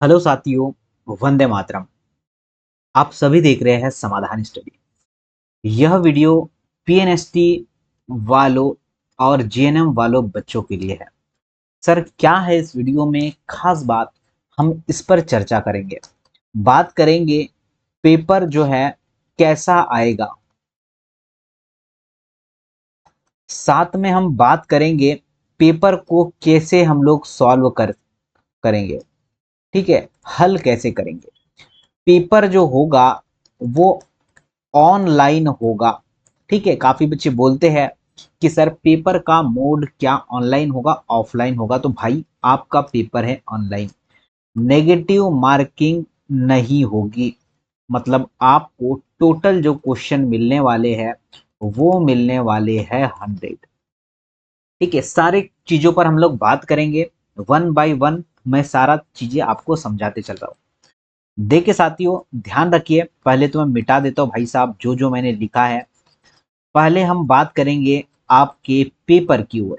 Hello साथियों, वंदे मातरम। आप सभी देख रहे हैं समाधान स्टडी। यह वीडियो पीएनएसटी वालों और जीएनएम वालों बच्चों के लिए है। सर, क्या है इस वीडियो में खास बात, हम इस पर चर्चा करेंगे। बात करेंगे पेपर जो है कैसा आएगा, साथ में हम बात करेंगे पेपर को कैसे हम लोग सॉल्व करेंगे। ठीक है, हल कैसे करेंगे। पेपर जो होगा वो ऑनलाइन होगा। ठीक है, काफी बच्चे बोलते हैं कि सर पेपर का मोड क्या ऑनलाइन होगा ऑफलाइन होगा। तो भाई आपका पेपर है ऑनलाइन, नेगेटिव मार्किंग नहीं होगी। मतलब आपको टोटल जो क्वेश्चन मिलने वाले हैं वो मिलने वाले हैं 100। ठीक है, सारे चीजों पर हम लोग बात करेंगे वन बाय वन। मैं सारा चीजें आपको समझाते चल रहा हूँ। देखिए साथियों, ध्यान रखिए। पहले तो मैं मिटा देता हूँ भाई साहब जो जो मैंने लिखा है। पहले हम बात करेंगे आपके पेपर की ओर।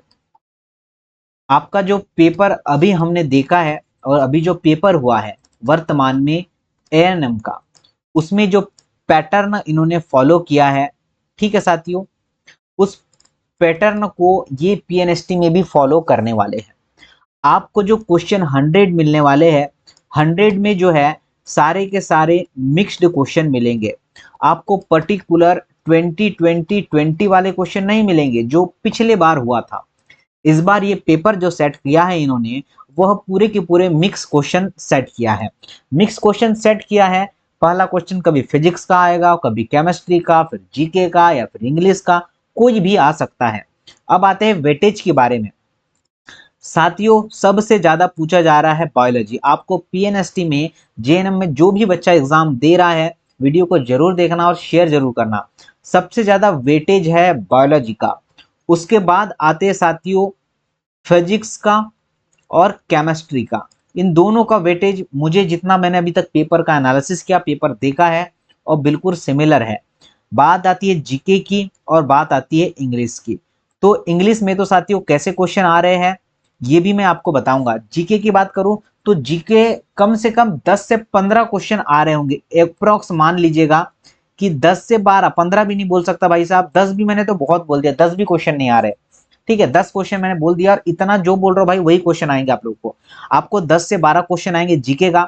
आपका जो पेपर अभी हमने देखा है और अभी जो पेपर हुआ है वर्तमान में एएनएम का, उसमें जो पैटर्न इन्होंने फॉलो किया है, ठीक है साथियों, उस पैटर्न को ये पीएनएसटी में भी फॉलो करने वाले हैं। आपको जो क्वेश्चन 100 मिलने वाले हैं, 100 में जो है सारे के सारे मिक्स्ड क्वेश्चन मिलेंगे। आपको पर्टिकुलर 20 वाले क्वेश्चन नहीं मिलेंगे जो पिछले बार हुआ था। इस बार ये पेपर जो सेट किया है इन्होंने, वह पूरे के पूरे मिक्स क्वेश्चन सेट किया है। मिक्स क्वेश्चन सेट किया है। पहला क्वेश्चन कभी फिजिक्स का आएगा, कभी केमिस्ट्री का, फिर जीके का या फिर इंग्लिश का, कोई भी आ सकता है। अब आते हैं वेटेज के बारे में। साथियों, सबसे ज्यादा पूछा जा रहा है बायोलॉजी। आपको पीएनएसटी में, जेएनएम में जो भी बच्चा एग्जाम दे रहा है, वीडियो को जरूर देखना और शेयर जरूर करना। सबसे ज्यादा वेटेज है बायोलॉजी का। उसके बाद आते हैं साथियों फिजिक्स का और केमिस्ट्री का। इन दोनों का वेटेज, मुझे जितना मैंने अभी तक पेपर का एनालिसिस किया, पेपर देखा है, और बिल्कुल सिमिलर है। बात आती है जीके की और बात आती है इंग्लिश की। तो इंग्लिश में तो साथियों कैसे क्वेश्चन आ रहे हैं ये भी मैं आपको बताऊंगा। जीके की बात करूं तो जीके कम से कम 10 से 15 क्वेश्चन आ रहे होंगे अप्रोक्स। मान लीजिएगा कि 10 से 12, 15 भी नहीं बोल सकता भाई साहब, 10 भी मैंने तो बहुत बोल दिया, 10 भी क्वेश्चन नहीं आ रहे। ठीक है, 10 क्वेश्चन मैंने बोल दिया और इतना जो बोल रहा हूं भाई वही क्वेश्चन आएंगे आप लोगों को। आपको 10 से 12 क्वेश्चन आएंगे जीके का।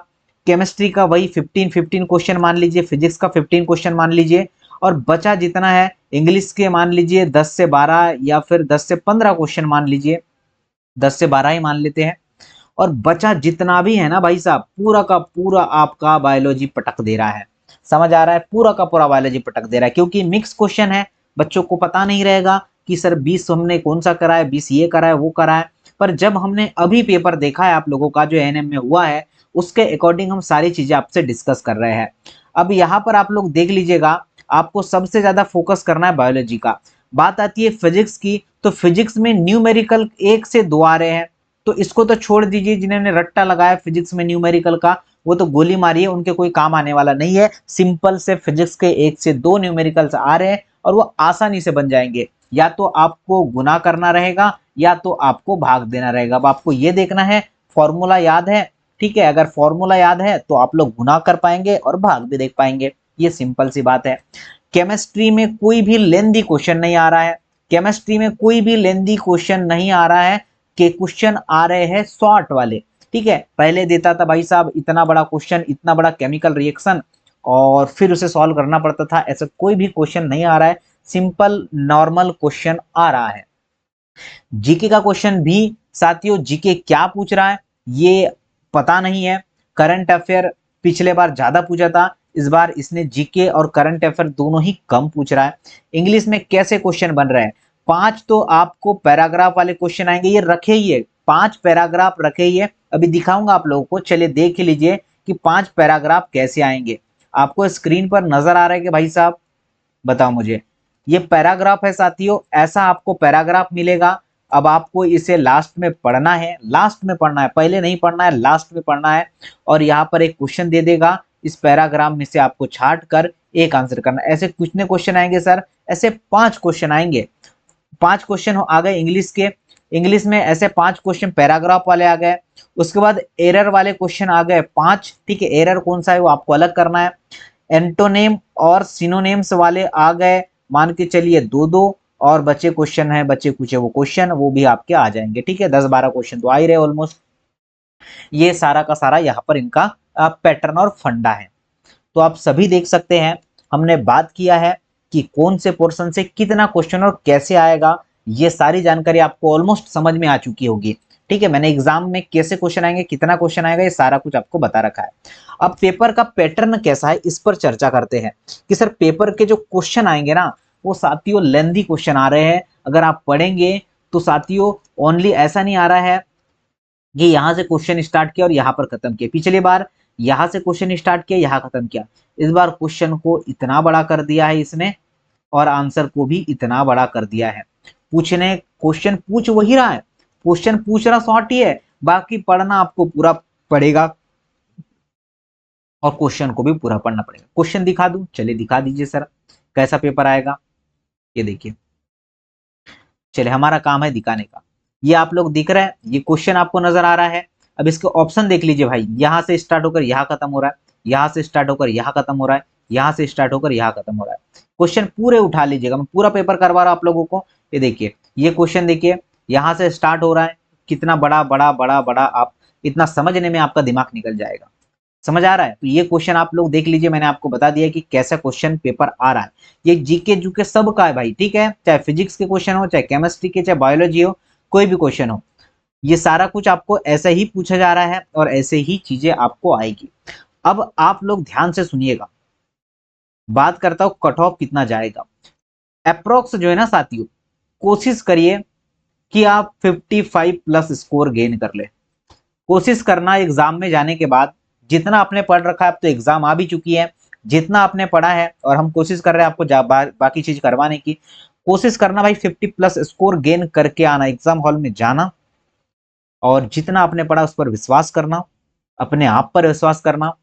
केमिस्ट्री का वही 15 क्वेश्चन मान लीजिए, फिजिक्स का 15 क्वेश्चन मान लीजिए, और बचा जितना है इंग्लिश के मान लीजिए 10 से 12 या फिर 10 से 15 क्वेश्चन मान लीजिए, 10 से 12 ही मान लेते हैं। और बचा जितना भी है ना भाई साहब, पूरा का पूरा आपका बायोलॉजी पटक दे रहा है। समझ आ रहा है, पूरा का पूरा बायोलॉजी पटक दे रहा है, क्योंकि मिक्स क्वेश्चन है। बच्चों को पता नहीं रहेगा कि सर 20 हमने कौन सा करा है, 20 ये करा है वो करा है। पर जब हमने अभी पेपर देखा है आप लोगों का जो एएनएम में हुआ है, उसके अकॉर्डिंग हम सारी चीजें आपसे डिस्कस कर रहे हैं। अब यहाँ पर आप लोग देख लीजिएगा, आपको सबसे ज्यादा फोकस करना है बायोलॉजी का। बात आती है फिजिक्स की, तो फिजिक्स में न्यूमेरिकल 1 से 2 आ रहे हैं। तो इसको तो छोड़ दीजिए, जिन्होंने रट्टा लगाया फिजिक्स में न्यूमेरिकल का, वो तो गोली मारी है, उनके कोई काम आने वाला नहीं है। सिंपल से फिजिक्स के 1 से 2 न्यूमेरिकल्स आ रहे हैं और वो आसानी से बन जाएंगे। या तो आपको गुना करना रहेगा या तो आपको भाग देना रहेगा। अब आपको ये देखना है फॉर्मूला याद है। ठीक है, अगर फॉर्मूला याद है तो आप लोग गुना कर पाएंगे और भाग भी देख पाएंगे। ये सिंपल सी बात है। केमिस्ट्री में कोई भी लेंदी क्वेश्चन नहीं आ रहा है। केमिस्ट्री में कोई भी लेंदी क्वेश्चन नहीं आ रहा है, के क्वेश्चन आ रहे हैं शॉर्ट वाले। ठीक है, पहले देता था भाई साहब इतना बड़ा क्वेश्चन, इतना बड़ा केमिकल रिएक्शन, और फिर उसे सॉल्व करना पड़ता था। ऐसा कोई भी क्वेश्चन नहीं आ रहा है, सिंपल नॉर्मल क्वेश्चन आ रहा है। जीके का क्वेश्चन भी साथियों, जीके क्या पूछ रहा है ये पता नहीं है। करंट अफेयर पिछले बार ज्यादा पूछा था, इस बार इसने जीके और करंट अफेयर दोनों ही कम पूछ रहा है। इंग्लिश में कैसे क्वेश्चन बन रहे हैं, 5 तो आपको पैराग्राफ वाले क्वेश्चन आएंगे, ये रखे ही है, 5 पैराग्राफ रखे ही है। अभी दिखाऊंगा आप लोगों को, चलिए देख लीजिए कि 5 पैराग्राफ कैसे आएंगे। आपको स्क्रीन पर नजर आ रहा है कि भाई साहब, बताओ मुझे। ये पैराग्राफ है साथियों, ऐसा आपको पैराग्राफ मिलेगा। अब आपको इसे लास्ट में पढ़ना है, लास्ट में पढ़ना है, पहले नहीं पढ़ना है, लास्ट में पढ़ना है। और यहाँ पर एक क्वेश्चन दे देगा, इस पैराग्राफ में से आपको छाट कर एक आंसर करना। ऐसे कितने क्वेश्चन आएंगे सर, ऐसे 5 क्वेश्चन आएंगे। 5 क्वेश्चन आ गए इंग्लिश के। इंग्लिश में ऐसे 5 क्वेश्चन पैराग्राफ वाले आ गए। उसके बाद एरर वाले क्वेश्चन आ गए 5, ठीक है। एरर कौन सा है वो आपको अलग करना है। एंटोनेम और सिनोनेम्स वाले आ गए, मान के चलिए 2-2, और बचे क्वेश्चन है, बचे कुछ है वो क्वेश्चन, वो भी आपके आ जाएंगे, ठीक है। 10-12 क्वेश्चन तो आ ही रहे ऑलमोस्ट। ये सारा का सारा यहाँ पर इनका पैटर्न और फंडा है। तो आप सभी देख सकते हैं, हमने बात किया है कि कौन से पोर्शन से कितना क्वेश्चन और कैसे आएगा, ये सारी जानकारी आपको ऑलमोस्ट समझ में आ चुकी होगी, ठीक है। मैंने एग्जाम में कैसे क्वेश्चन आएंगे, कितना क्वेश्चन आएगा, ये सारा कुछ आपको बता रखा है। अब पेपर का पैटर्न कैसा है इस पर चर्चा करते हैं कि सर पेपर के जो क्वेश्चन आएंगे ना, वो साथियों लेंथी क्वेश्चन आ रहे हैं। अगर आप पढ़ेंगे तो साथियों ओनली ऐसा नहीं आ रहा है कि यहां से क्वेश्चन स्टार्ट किया और यहां पर खत्म किया। पिछली बार यहां से क्वेश्चन स्टार्ट किया, यहां खत्म किया। इस बार क्वेश्चन को इतना बड़ा कर दिया है इसने, और आंसर को भी इतना बड़ा कर दिया है। पूछने क्वेश्चन पूछ वही रहा है, क्वेश्चन पूछ रहा शॉर्ट ही है, बाकी पढ़ना आपको पूरा पड़ेगा और क्वेश्चन को भी पूरा पढ़ना पड़ेगा। क्वेश्चन दिखा दूं, चलिए दिखा दीजिए सर कैसा पेपर आएगा। ये देखिए, चलिए हमारा काम है दिखाने का। ये आप लोग दिख रहा है, ये क्वेश्चन आपको नजर आ रहा है। अब इसके ऑप्शन देख लीजिए भाई, यहां से स्टार्ट होकर यहां खत्म हो रहा है, यहां से स्टार्ट होकर यहां खत्म हो रहा है, यहां से स्टार्ट होकर यहां खत्म हो रहा है। क्वेश्चन पूरे उठा लीजिएगा, मैं पूरा पेपर करवा रहा हूं आप लोगों को। ये देखिए, ये क्वेश्चन देखिए, यहां से स्टार्ट हो रहा है, कितना बड़ा बड़ा बड़ा बड़ा, आप इतना समझने में आपका दिमाग निकल जाएगा। समझ आ रहा है? तो ये क्वेश्चन आप लोग देख लीजिए, मैंने आपको बता दिया कि कैसा क्वेश्चन पेपर आ रहा है। ये जीके जूके सब का है भाई, ठीक है। चाहे फिजिक्स के क्वेश्चन हो, चाहे केमिस्ट्री के, चाहे बायोलॉजी हो, कोई भी क्वेश्चन हो, ये सारा कुछ आपको ऐसे ही पूछा जा रहा है और ऐसे ही चीजें आपको आएगी। अब आप लोग ध्यान से सुनिएगा, बात करता हूं कट ऑफ कितना जाएगा। अप्रोक्स जो है ना साथियों, कोशिश करिए कि आप 55 प्लस स्कोर गेन कर ले। कोशिश करना एग्जाम में जाने के बाद, जितना आपने पढ़ रखा है, अब तो एग्जाम आ भी चुकी है, जितना आपने पढ़ा है, और हम कोशिश कर रहे हैं आपको बाकी चीज करवाने की। कोशिश करना भाई 50 प्लस स्कोर गेन करके आना, एग्जाम हॉल में जाना, और जितना आपने पढ़ा उस पर विश्वास करना, अपने आप पर विश्वास करना,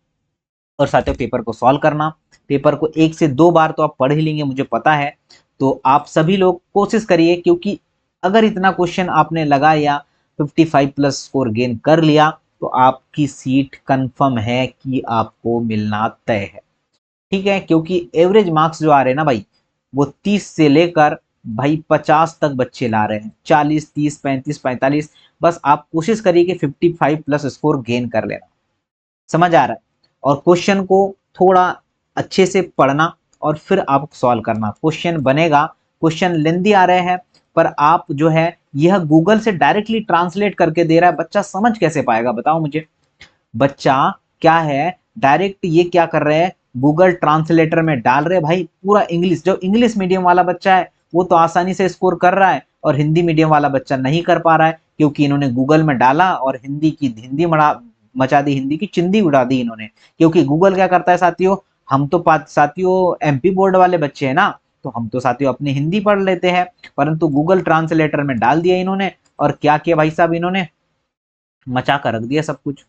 और साथियों पेपर को सॉल्व करना। पेपर को 1 से 2 बार तो आप पढ़ ही लेंगे, मुझे पता है। तो आप सभी लोग कोशिश करिए, क्योंकि अगर इतना क्वेश्चन आपने लगाया, 55 प्लस स्कोर गेन कर लिया, तो आपकी सीट कंफर्म है कि आपको मिलना तय है, ठीक है। क्योंकि एवरेज मार्क्स जो आ रहे हैं ना भाई, वो 30 से लेकर भाई 50 तक बच्चे ला रहे हैं, 40, 30, 35, 45। बस आप कोशिश करिए कि 55 प्लस स्कोर गेन कर लेना। समझ आ रहा है? और क्वेश्चन को थोड़ा अच्छे से पढ़ना और फिर आप सॉल्व करना। क्वेश्चन बनेगा, क्वेश्चन लेंदी आ रहे हैं, पर आप जो है यह गूगल से डायरेक्टली ट्रांसलेट करके दे रहा है, बच्चा समझ कैसे पाएगा बताओ मुझे। बच्चा क्या है, डायरेक्ट ये क्या कर रहे हैं, गूगल ट्रांसलेटर में डाल रहे भाई पूरा इंग्लिश। जो इंग्लिश मीडियम वाला बच्चा है वो तो आसानी से स्कोर कर रहा है, और हिंदी मीडियम वाला बच्चा नहीं कर पा रहा है, क्योंकि इन्होंने गूगल में डाला और हिंदी मचा दी, हिंदी की चिंदी उड़ा दी इन्होंने। क्योंकि गूगल क्या करता है साथियों, हम तो साथियों एमपी बोर्ड वाले बच्चे हैं ना, तो हम तो साथियों अपनी हिंदी पढ़ लेते हैं, परंतु गूगल ट्रांसलेटर में डाल दिया इन्होंने, और क्या किया भाई साहब, इन्होंने मचा कर रख दिया सब कुछ।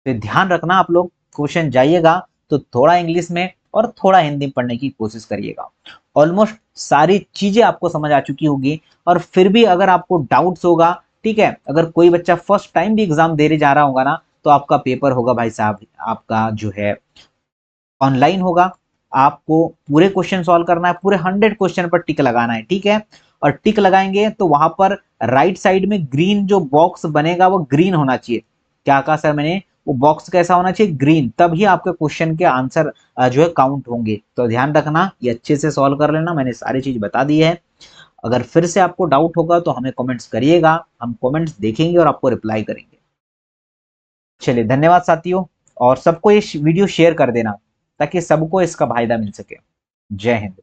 तो ध्यान रखना आप लोग, क्वेश्चन जाइएगा तो थोड़ा इंग्लिश में और थोड़ा हिंदी पढ़ने की कोशिश करिएगा। ऑलमोस्ट सारी चीजें आपको समझ आ चुकी होगी, और फिर भी अगर आपको डाउट्स होगा, ठीक है, अगर कोई बच्चा फर्स्ट टाइम भी एग्जाम देने जा रहा होगा ना, तो आपका पेपर होगा भाई साहब, आपका जो है ऑनलाइन होगा। आपको पूरे क्वेश्चन सॉल्व करना है, पूरे 100 क्वेश्चन पर टिक लगाना है, ठीक है। और टिक लगाएंगे तो वहां पर राइट साइड में ग्रीन जो बॉक्स बनेगा वो ग्रीन होना चाहिए। क्या कहा सर मैंने, वो बॉक्स कैसा होना चाहिए, ग्रीन, तभी आपके क्वेश्चन के आंसर जो है काउंट होंगे। तो ध्यान रखना, ये अच्छे से सॉल्व कर लेना, मैंने सारी चीज बता दी है। अगर फिर से आपको डाउट होगा तो हमें कमेंट्स करिएगा, हम कमेंट्स देखेंगे और आपको रिप्लाई करेंगे। चलिए धन्यवाद साथियों, और सबको ये वीडियो शेयर कर देना ताकि सबको इसका फायदा मिल सके। जय हिंद।